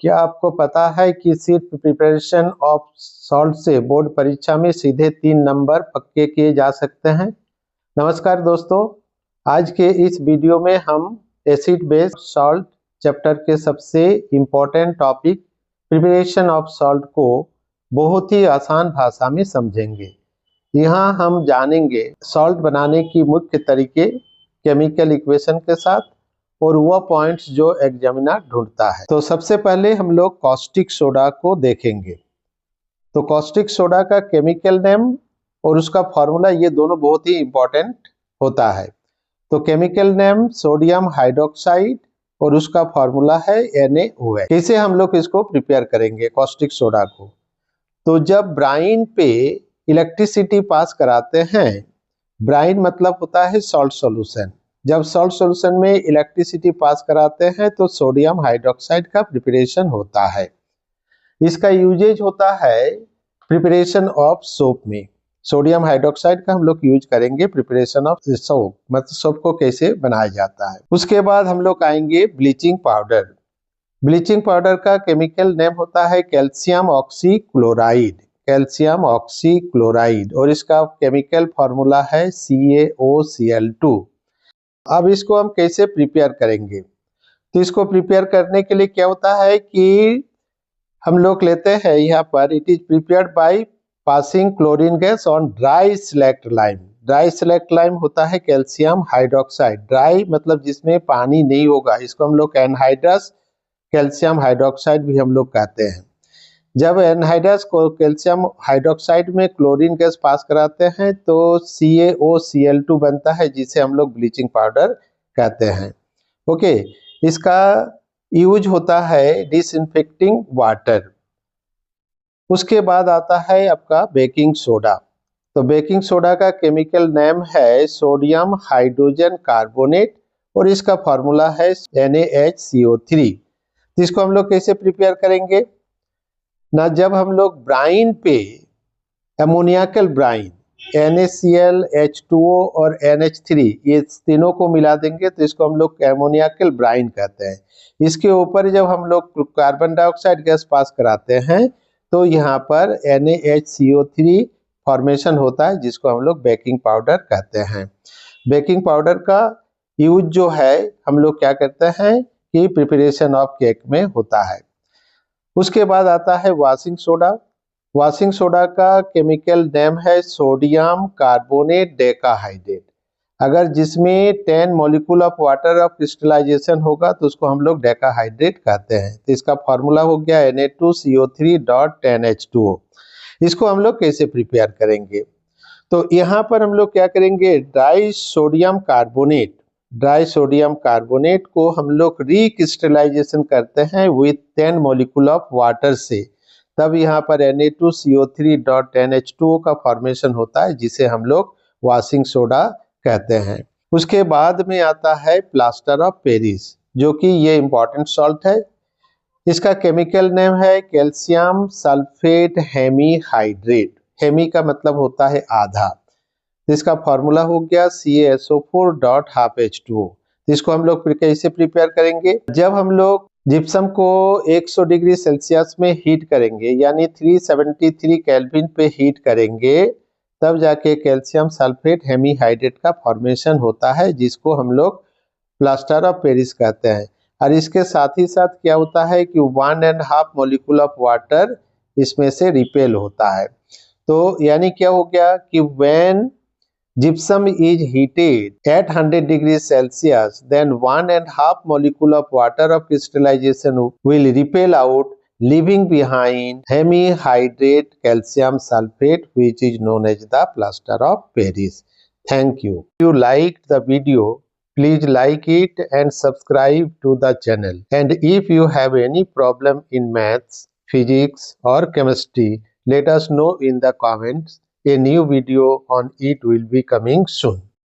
क्या आपको पता है कि सिर्फ प्रिपरेशन ऑफ सॉल्ट से बोर्ड परीक्षा में सीधे 3 नंबर पक्के किए जा सकते हैं। नमस्कार दोस्तों, आज के इस वीडियो में हम एसिड बेस सॉल्ट चैप्टर के सबसे important topic preparation of salt को बहुत ही आसान भाषा में समझेंगे। यहाँ हम जानेंगे सॉल्ट बनाने की मुख्य तरीके केमिकल इक्वेशन के साथ और वह पॉइंट्स जो एग्जामिनर ढूंढता है। तो सबसे पहले हम लोग कॉस्टिक सोडा को देखेंगे। तो कॉस्टिक सोडा का केमिकल नेम और उसका फॉर्मूला ये दोनों बहुत ही इंपॉर्टेंट होता है। तो केमिकल नेम सोडियम हाइड्रोक्साइड और उसका फॉर्मूला है NaOH। कैसे हम लोग इसको प्रिपेयर करेंगे कॉस्टिक सोडा को? तो जब ब्राइन पे इलेक्ट्रिसिटी पास कराते हैं, ब्राइन मतलब होता है सॉल्ट सॉल्यूशन। जब सॉल्ट सॉल्यूशन में इलेक्ट्रिसिटी पास कराते हैं तो सोडियम हाइड्रोक्साइड का प्रिपरेशन होता है। इसका यूजेज होता है प्रिपरेशन ऑफ सोप में। सोडियम हाइड्रोक्साइड का हम लोग यूज करेंगे प्रिपरेशन ऑफ सोप, मतलब सोप को कैसे बनाया जाता है। उसके बाद हम लोग आएंगे ब्लीचिंग पाउडर। ब्लीचिंग पाउडर का केमिकल नेम होता है कैल्शियम ऑक्सीक्लोराइड, कैल्शियम ऑक्सीक्लोराइड, और इसका केमिकल फॉर्मूला है CaOCl2। अब इसको हम कैसे प्रिपेयर करेंगे? तो इसको प्रिपेयर करने के लिए क्या होता है कि हम लोग लेते हैं यहाँ पर, it is prepared by passing chlorine gas on dry slaked lime. Dry slaked lime होता है कैल्शियम हाइड्रोक्साइड। ड्राई मतलब जिसमें पानी नहीं होगा, इसको हम लोग एनहाइड्रस कैल्शियम हाइड्रोक्साइड भी हम लोग कहते हैं। जब एनहाइड्रस को कैल्शियम हाइड्रोक्साइड में क्लोरीन गैस पास कराते हैं तो CaOCl2 बनता है, जिसे हम लोग ब्लीचिंग पाउडर कहते हैं। ओके, इसका यूज होता है डिसइंफेक्टिंग वाटर। उसके बाद आता है आपका बेकिंग सोडा। तो बेकिंग सोडा का केमिकल नेम है सोडियम हाइड्रोजन कार्बोनेट और इसका फॉर्मूला है NaHCO3। तो इसको हम लोग कैसे प्रिपेयर करेंगे ना? जब हम लोग ब्राइन पे एमोनियाकल ब्राइन NaCl, H2O और NH3 ये तीनों को मिला देंगे तो इसको हम लोग एमोनियाकल ब्राइन कहते हैं। इसके ऊपर जब हम लोग कार्बन डाइऑक्साइड गैस पास कराते हैं तो यहाँ पर NaHCO3 फॉर्मेशन होता है, जिसको हम लोग बेकिंग पाउडर कहते हैं। बेकिंग पाउडर का यूज जो है हम लोग क्या करते हैं कि प्रिपरेशन ऑफ केक में होता है। उसके बाद आता है वॉशिंग सोडा। वॉशिंग सोडा का केमिकल नेम है सोडियम कार्बोनेट डेकाहाइड्रेट। अगर जिसमें 10 molecule of water of crystallization होगा तो उसको हम लोग डेकाहाइड्रेट कहते हैं। तो इसका फॉर्मूला हो गया Na2CO3.10H2O। इसको हम लोग कैसे प्रिपेयर करेंगे? तो यहाँ पर हम लोग क्या करेंगे, ड्राई सोडियम कार्बोनेट को हम लोग रिक्रिस्टलाइजेशन करते हैं विथ 10 मॉलिक्यूल ऑफ वाटर से। तब यहाँ पर Na2CO3.10H2O का फॉर्मेशन होता है, जिसे हम लोग वॉशिंग सोडा कहते हैं। उसके बाद में आता है प्लास्टर ऑफ पेरिस, जो कि ये इंपॉर्टेंट सॉल्ट है। इसका केमिकल नेम है कैल्शियम सल्फेट हेमीहाइड्रेट। हेमी का मतलब होता है आधा। इसका फॉर्मूला हो गया CaSO4.12H2O। इसको हम लोग कैसे प्रिपेयर करेंगे? जब हम लोग जिप्सम को 100 डिग्री सेल्सियस में हीट करेंगे, यानी 373 केल्विन पे हीट करेंगे, तब जाके कैल्शियम सल्फेट हेमीहाइड्रेट का फॉर्मेशन होता है, जिसको हम लोग प्लास्टर ऑफ पेरिस कहते हैं। और इसके साथ ही साथ क्या होता है कि 1.5 मॉलिक्यूल ऑफ वाटर इसमें से रिपेल होता है। तो यानी क्या हो गया कि when gypsum is heated at 100 degrees Celsius, then 1.5 molecule of water of crystallization will repel out, leaving behind hemihydrate calcium sulfate, which is known as the plaster of Paris. Thank you. If you liked the video, please like it and subscribe to the channel. And if you have any problem in maths, physics or chemistry, let us know in the comments. A new video on it will be coming soon.